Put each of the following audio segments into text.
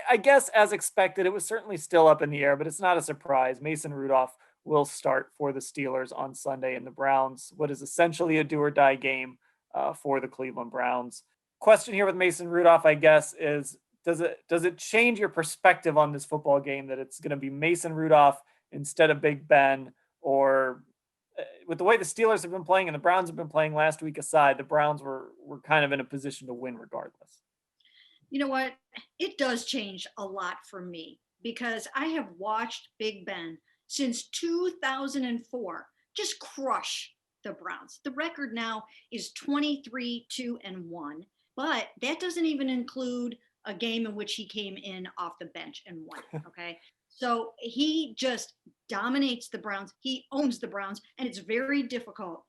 I guess as expected, it was certainly still up in the air, but it's not a surprise. Mason Rudolph will start for the Steelers on Sunday in the Browns, what is essentially a do or die game for the Cleveland Browns. Question here with Mason Rudolph, I guess, is does it change your perspective on this football game that it's going to be Mason Rudolph instead of Big Ben, or with the way the Steelers have been playing and the Browns have been playing last week aside, the Browns were kind of in a position to win regardless. You know what? It does change a lot for me because I have watched Big Ben since 2004 just crush the Browns. The record now is 23 2 and 1, but that doesn't even include a game in which he came in off the bench and won it. Okay. So he just dominates the Browns. He owns the Browns, and it's very difficult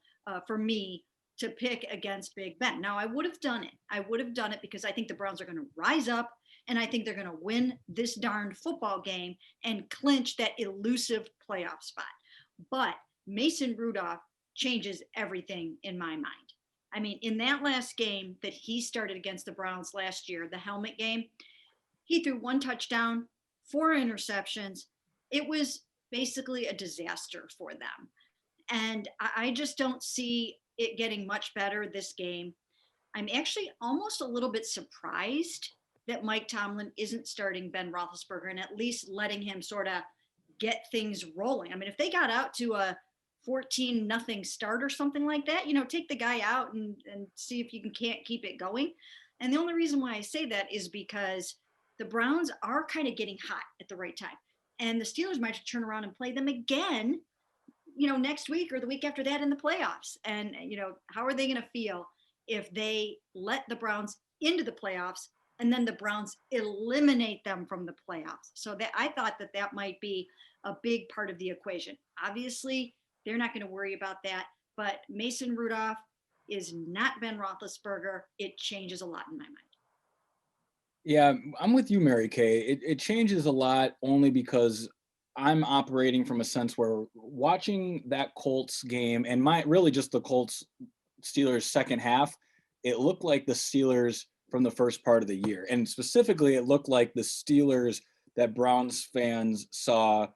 for me to pick against Big Ben. Now, I would have done it. I would have done it because I think the Browns are going to rise up and I think they're going to win this darn football game and clinch that elusive playoff spot. But Mason Rudolph changes everything in my mind. I mean, in that last game that he started against the Browns last year, the helmet game, he threw one touchdown, four interceptions. It was basically a disaster for them. And I just don't see it getting much better this game. I'm actually almost a little bit surprised that Mike Tomlin isn't starting Ben Roethlisberger and at least letting him sort of get things rolling. I mean, if they got out to a 14-0 start or something like that, take the guy out and see if you can't keep it going. And the only reason why I say that is because the Browns are kind of getting hot at the right time. And the Steelers might turn around and play them again, next week or the week after that in the playoffs. And, how are they going to feel if they let the Browns into the playoffs and then the Browns eliminate them from the playoffs? So that I thought that might be a big part of the equation. Obviously, they're not going to worry about that, but Mason Rudolph is not Ben Roethlisberger. It changes a lot in my mind. Yeah, I'm with you, Mary Kay. It changes a lot only because I'm operating from a sense where watching that Colts game and my really just the Colts Steelers second half, it looked like the Steelers from the first part of the year. And specifically, it looked like the Steelers that Browns fans saw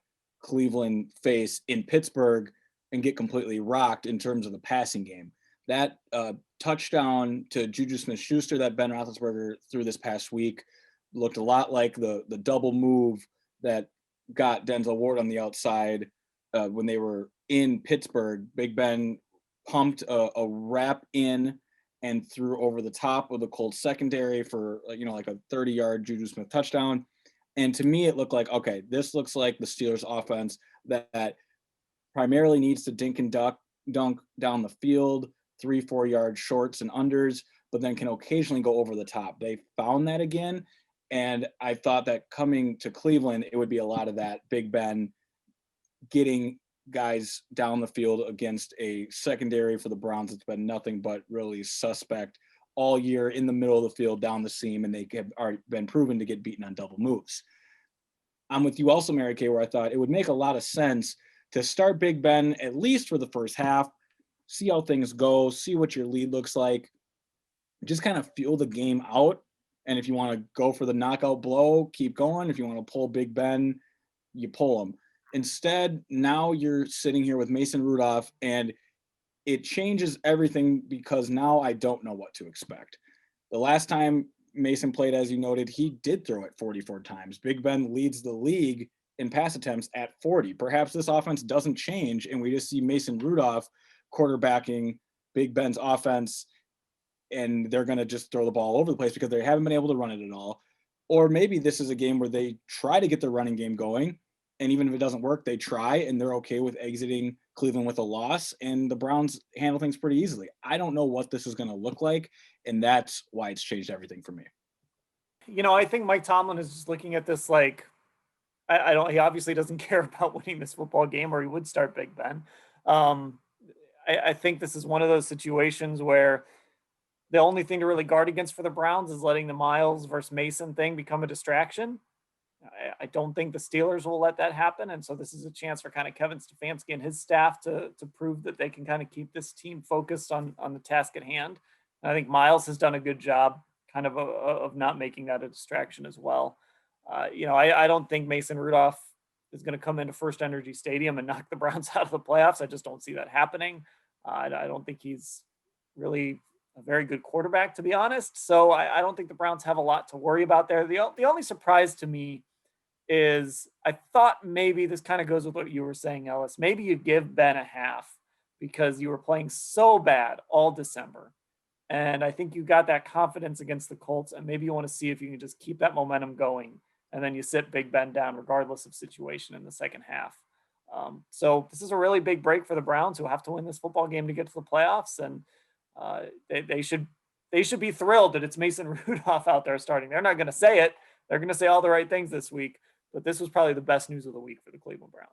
Cleveland face in Pittsburgh and get completely rocked in terms of the passing game. That touchdown to Juju Smith-Schuster that Ben Roethlisberger threw this past week looked a lot like the double move that got Denzel Ward on the outside when they were in Pittsburgh. Big Ben pumped a wrap in and threw over the top of the Colts secondary for like a 30-yard Juju Smith touchdown. And to me, it looked like, okay, this looks like the Steelers offense that primarily needs to dink and dunk down the field, 3-4 yard shorts and unders, but then can occasionally go over the top. They found that again. And I thought that coming to Cleveland, it would be a lot of that. Big Ben getting guys down the field against a secondary for the Browns that's been nothing but really suspect all year in the middle of the field down the seam, and they have already been proven to get beaten on double moves. I'm with you also, Mary Kay, where I thought it would make a lot of sense to start Big Ben at least for the first half, see how things go, see what your lead looks like, just kind of feel the game out. And if you want to go for the knockout blow, keep going. If you want to pull Big Ben, you pull him. Instead, now you're sitting here with Mason Rudolph, and it changes everything because now I don't know what to expect. The last time Mason played, as you noted, he did throw it 44 times. Big Ben leads the league in pass attempts at 40. Perhaps this offense doesn't change, and we just see Mason Rudolph quarterbacking Big Ben's offense, and they're going to just throw the ball all over the place because they haven't been able to run it at all. Or maybe this is a game where they try to get the running game going, and even if it doesn't work, they try, and they're okay with exiting Cleveland with a loss, and the Browns handle things pretty easily. I don't know what this is going to look like, and that's why it's changed everything for me. I think Mike Tomlin is just looking at this like, I don't. He obviously doesn't care about winning this football game, or he would start Big Ben. Um, I think this is one of those situations where the only thing to really guard against for the Browns is letting the Miles versus Mason thing become a distraction. I don't think the Steelers will let that happen, and so this is a chance for kind of Kevin Stefanski and his staff to prove that they can kind of keep this team focused on the task at hand. And I think Miles has done a good job, kind of not making that a distraction as well. I don't think Mason Rudolph is going to come into First Energy Stadium and knock the Browns out of the playoffs. I just don't see that happening. I don't think he's really a very good quarterback, to be honest. So I don't think the Browns have a lot to worry about there. The only surprise to me is I thought maybe this kind of goes with what you were saying, Ellis. Maybe you'd give Ben a half because you were playing so bad all December. And I think you got that confidence against the Colts, and maybe you want to see if you can just keep that momentum going. And then you sit Big Ben down regardless of situation in the second half. So this is a really big break for the Browns, who have to win this football game to get to the playoffs. And they should be thrilled that it's Mason Rudolph out there starting. They're not going to say it. They're going to say all the right things this week. But this was probably the best news of the week for the Cleveland Browns.